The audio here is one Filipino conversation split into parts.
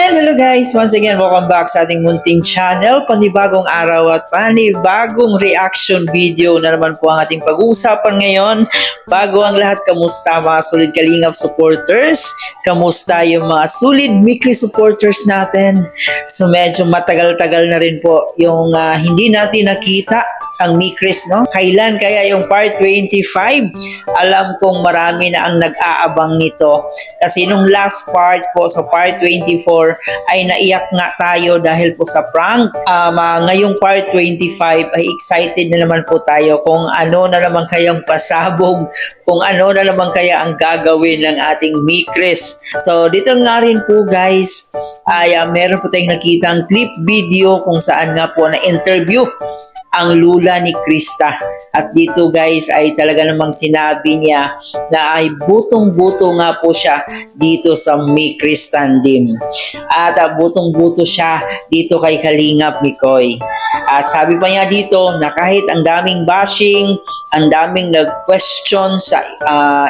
Hello guys! Once again, welcome back sa ating munting channel. Panibagong araw at panibagong reaction video na naman po ang ating pag-uusapan ngayon. Bago ang lahat, kamusta mga solid Kalingap supporters? Kamusta yung mga solid Mikri supporters natin? So medyo matagal-tagal na rin po yung hindi natin nakita ang Mikris, no? Kailan kaya yung part 25? Alam kong marami na ang nag-aabang nito. Kasi nung last part po, sa part 24, ay naiyak nga tayo dahil po sa prank. Ngayong part 25 ay excited na naman po tayo kung ano na naman kayang pasabog, kung ano na naman kaya ang gagawin ng ating Mikris. So dito nga rin po guys, ay meron po tayong nakitang clip video kung saan nga po na interview ang lula ni Krista. At dito guys ay talaga namang sinabi niya na ay butong-buto nga po siya dito sa Mikris Tandem. At butong-buto siya dito kay Kalingap Mikoy. At sabi pa niya dito na kahit ang daming bashing, ang daming nag-question sa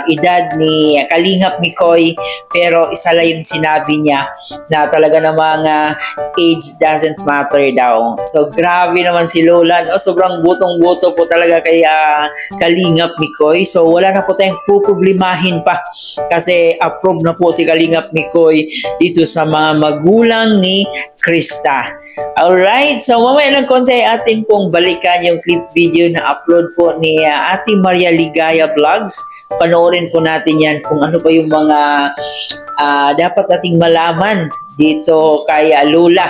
edad ni Kalingap Mikoy, pero isa lang yung sinabi niya na talaga namang age doesn't matter daw. So grabe naman si Lola, no? Sobrang butong-buto po talaga kay Kalingap Mikoy. So wala na po tayong puproblemahin pa kasi approve na po si Kalingap Mikoy dito sa mga magulang ni Krista. Alright, so mamaya ng konti atin pong balikan yung clip video na upload po ni Ate Maria Ligaya Vlogs. Panoorin po natin yan kung ano pa yung mga dapat nating malaman dito kay Lola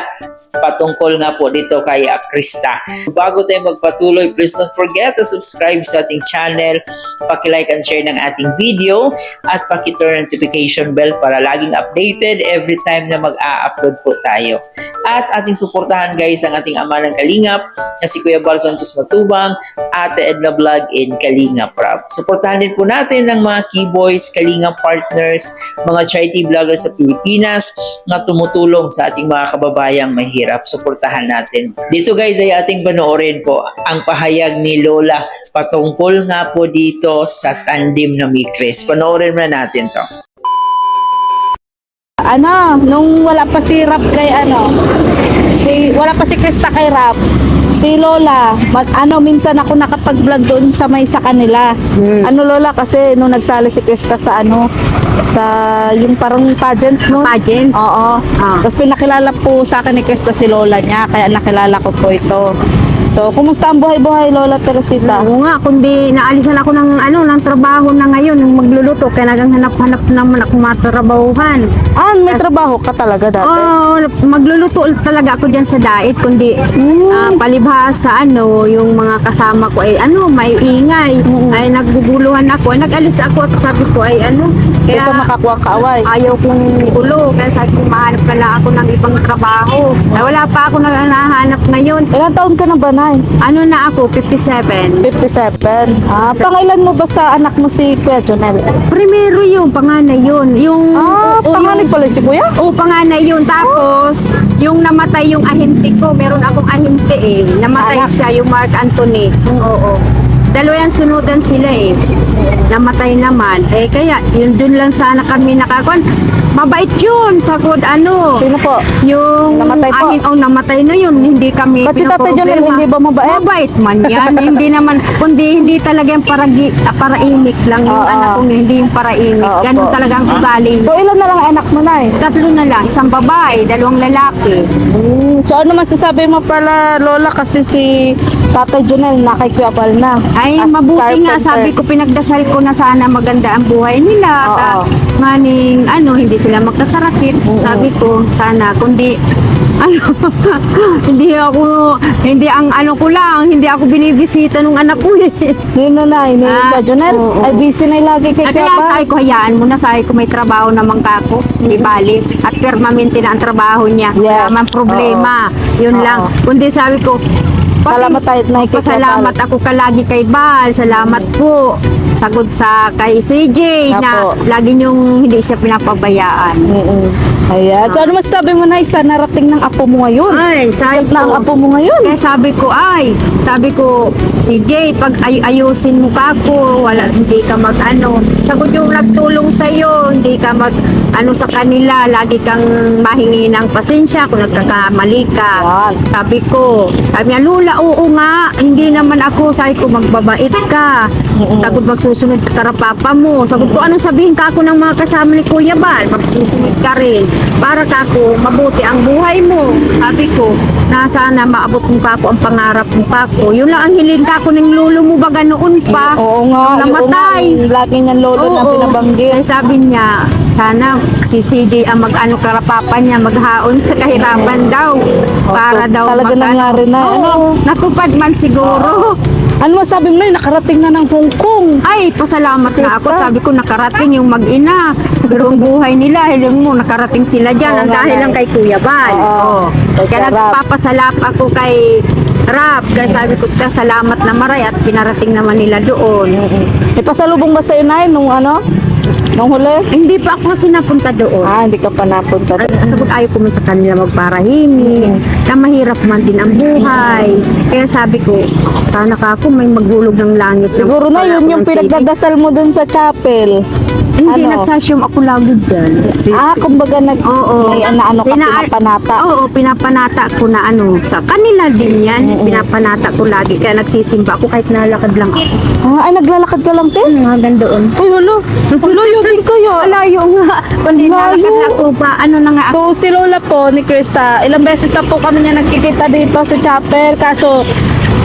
patungkol nga po dito kay Krista. Bago tayo magpatuloy, please don't forget to subscribe sa ating channel, paki-like and share ng ating video, at paki-turn notification bell para laging updated every time na mag-a-upload po tayo. At ating suportahan guys ang ating ama ng Kalingap na si Kuya Bal Santos Matubang, Ate Edna Vlog, and Kalingap Rap. Suportahan din po natin ng mga keyboys, Kalingap partners, mga charity vloggers sa Pilipinas na tumutulong sa ating mga kababayang mahirap. Suportahan natin. Dito guys ay ating panoorin po ang pahayag ni Lola patungkol nga po dito sa tandem na Mikris. Panoorin na natin to. Nung wala pa si Rap kay wala pa si Krista kay Rap, si Lola, minsan ako nakapag-vlog doon sa kanila. Lola, kasi nung nagsali si Krista sa yung parang pageant, no? Pageant? Oo. Tapos pinakilala po sa akin ni Krista si Lola niya, kaya nakilala ko po ito. So, kumusta ang buhay-buhay, Lola Teresita? Oo nga, kundi naalisan ako ng trabaho na ngayon, ng magluluto, kaya naghanap-hanap naman ako matrabahuhan. May trabaho ka talaga dati? Oo, magluluto talaga ako dyan sa dait, kundi palibhasa, yung mga kasama ko ay may ingay, ay nagguguluhan ako, ay nag-alis ako at sabi ko ay kaya Kaysa makakuha kaaway? Ayaw kong gulo, kaya sabi ko mahanap na lang ako ng ibang trabaho. Ay, wala pa ako nahanap ngayon. Ilang taon ka na ba, Nay? Na ako, 57. 57. Pangilan mo ba sa anak mo si Kuya Jonel? Primero yung panganay yun. Panganay pala si Kuya? Oo, panganay yun. Tapos, yung namatay yung ahente ko, meron akong ahente Namatay siya, yung Mark Anthony. Oo. Dalawa yan sunudan sila Namatay naman. Kaya, yun dun lang sana kami nakakuan. Mabait yun. Sagod Sino po? Yung namatay po? Namatay na yun. Hindi kami Ba't si Tatay Jonel hindi ba mabait? Mabait man yan. Hindi naman, kundi hindi talaga yung paraimik lang yung anak ko. Hindi yung paraimik. Ganun talaga ang ugali. So, ilan na lang anak mo, Nay? 3 na lang. Isang babae, 2 lalaki. So, ano masasabi mo pala, Lola, kasi si Tatay Jonel na kay Kuya Bal na? Ay, As mabuti nga. carpenter. Sabi ko, pinagdasal ko na sana maganda ang buhay nila. Oo. Maning, hindi sila magkasarakit. Sabi ko, sana. Kundi, hindi ako binibisita nung anak ko Yun na, Nay, ni Kuya Jonel. Oo. Ay, busy na lagi kay Kaya Kuya Bal. sabi ko, hayaan mo na. Sabi ko, may trabaho naman kako. Hindi bali. At permanente na ang trabaho niya. Yes. Wala man problema. Yun Oo. lang. Kundi sabi ko, Salamat tayo, Nay, kay Kuya Bal. pasalamat ako kalagi kay Bal. Salamat po. Sagod sa kay CJ na Apo. lagi niyong hindi siya pinapabayaan. Ayan. So, ano masasabi mo, Nay, sa narating ng apo mo ngayon? Ay, Sikat na ang apo mo ngayon. Kaya sabi ko, CJ, pag ayusin mo ka ako, hindi ka sagot yung nagtulong sa'yo, hindi ka ano sa kanila, lagi kang mahingi ng pasensya kung nagkakamali ka. Yan. Sabi niya, Lula, oo nga, hindi naman ako, sabi ko, magbabait ka. Sabi ko, magsusunod ka karapapa mo. Sabi ko, anong sabihin ka ako ng mga kasama ni Kuya Bal? Magsusunod ka rin. Para ka ako, mabuti ang buhay mo. Sabi ko, na sana maabot mo pa ako ang pangarap mo pa ako. Yun lang ang hiling ka ako ng lulo mo baga noon pa. Oo nga, Namatay. yung lagi niyang lolo na Oo. binabanggit. Kaya sabi niya, sana si CJ ang mag-ano karapapa niya, maghaon sa kahirapan daw. Para so, daw talaga nangyari na, Oo, ano? natupad man siguro. Ano masabi mo na nakarating na ng Hong Kong? Ay, pasalamat Si na ako. Krista. Sabi ko, nakarating yung mag-ina. Pero ang buhay nila, hiling mo, nakarating sila dyan. Oo Ang nga, dahil Nay. lang kay Kuya Bal. Oo. Kay Kaya Rap. nagpapasalap ako kay Rap. Kaya sabi ko, salamat na maray at pinarating naman nila doon. May pasalubong ba sa inay nung ano? Nung huli? Hindi pa ako kasi napunta doon. Ah, hindi ka pa napunta. Sabi ayaw ko man sa kanila magparahimi, na mahirap man din ang buhay. Kaya sabi ko, sana ka ako may maghulog ng langit. Siguro na yun yung pinagdadasal mo dun sa chapel. Hindi, ano? nagsasyum ako lagi dyan. Ah, kumbaga Oo. may ano ka, pinapanata. Oo, pinapanata ko na ano, sa kanila din yan. Pinapanata ko lagi. Kaya nagsisimba ako kahit nalakad lang ako. Ah, ay, naglalakad ka lang, te? Hanggang doon. Ay, wala. Layo din kayo. Malayo nga. Kundi Layo. nalakad na ako pa. Ano na nga ako. So, si Lola po ni Krista, ilang beses na po kami niya nagkikita dito sa chapel. Kaso,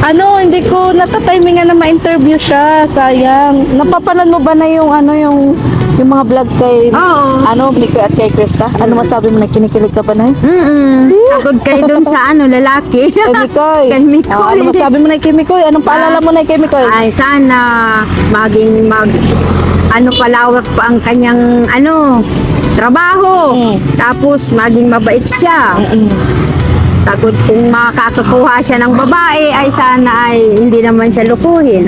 hindi ko natatimingan na ma-interview siya. Sayang. Napapanan mo ba na yung yung mga vlog kay Oo. Mikoy at kay Krista? Ano masabi mo na kinikilig ka ba na? Tagod kayo doon sa lalaki. Kay Mikoy. Kay Mikoy. Ah, ano masabi mo na kay Mikoy? Anong paalala mo na kay Mikoy? Ay, sana maging palawak pa ang kanyang trabaho. Tapos maging mabait siya. Sagod kung makakakuha siya ng babae, ay sana ay hindi naman siya lukuhin.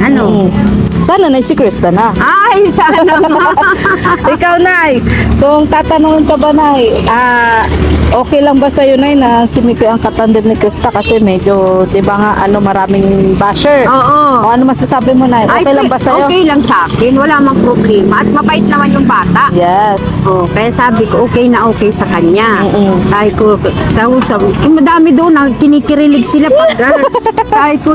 Sana na si Krista na. Ay, sana Ikaw, Nay, kung tatanungin ka ba, Nay, okay lang ba sa'yo, Nay, na si Mikoy ang katandem ni Krista kasi medyo, di ba nga, maraming basher? Oo. O ano masasabi mo, Nay? Okay lang ba sa'yo? Okay lang sa akin. Wala mang problema. At mabait naman yung bata. Yes. Kaya sabi ko, okay na okay sa kanya. Mm-mm. Sabi ko, madami doon, kinikirilig sila pag sabi ko,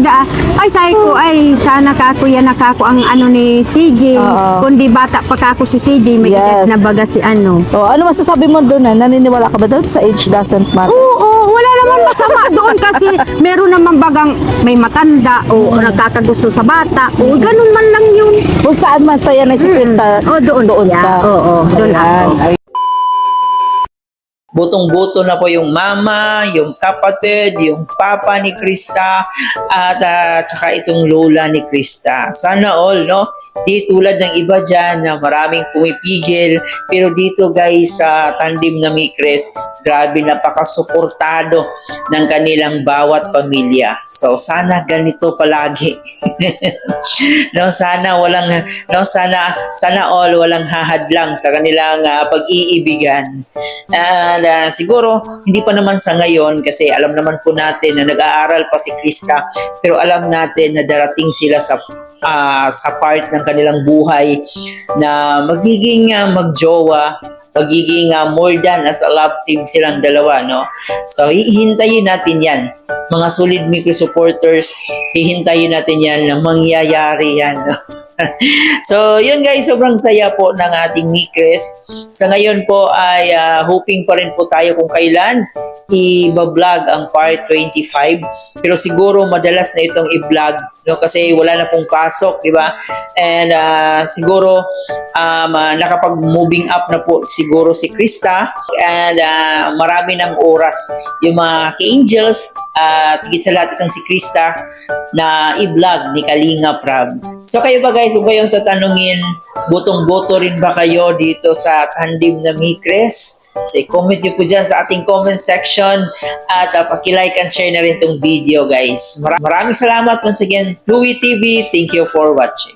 sana kako yan nakako ang ni CJ. Oo. Kundi bata pa kako si CJ, may Yes. edad na baga si ano. O ano masasabi mo doon, Nay? Naniniwala ka ba doon sa age doesn't matter? Oo, wala naman masama doon kasi meron naman bagang may matanda o nagkakagusto sa bata. O ganun man lang yun. Kung saan man saya na si Krista, Doon siya. ka. Oo, doon ako. Ayan. Butong-buto na po yung mama, yung kapatid, yung papa ni Krista, at saka itong lola ni Krista. Sana all, no? Di tulad ng iba dyan na maraming pumipigil. Pero dito guys, sa Tandem na Mikres, grabe napakasuportado ng kanilang bawat pamilya. So sana ganito palagi. No, sana all walang hahadlang sa kanilang pag-iibigan. And siguro hindi pa naman sa ngayon kasi alam naman po natin na nag-aaral pa si Krista, pero alam natin na darating sila sa part ng kanilang buhay na magiging magjowa, magiging more than as a love team silang dalawa, no? So hihintayin natin yan, mga solid Miko supporters, hihintayin natin yan na mangyayari yan, no? So, yun guys, sobrang saya po ng ating Mikres. Sa ngayon po ay hoping pa rin po tayo kung kailan i-vlog ang part 25. Pero siguro madalas na itong i-vlog, no? Kasi wala na pong pasok, di ba? And siguro nakapag-moving up na po siguro si Krista. And marami ng oras yung mga ka-angels at higit sa lahat itong si Krista na i-vlog ni Kalinga Prab. So kayo ba guys, kung kayong tatanungin, botong-boto rin ba kayo dito sa Tandem na Mikres? So i-comment nyo po dyan sa ating comment section at paki-like and share na rin itong video guys. Maraming salamat once again, Louie TV. Thank you for watching.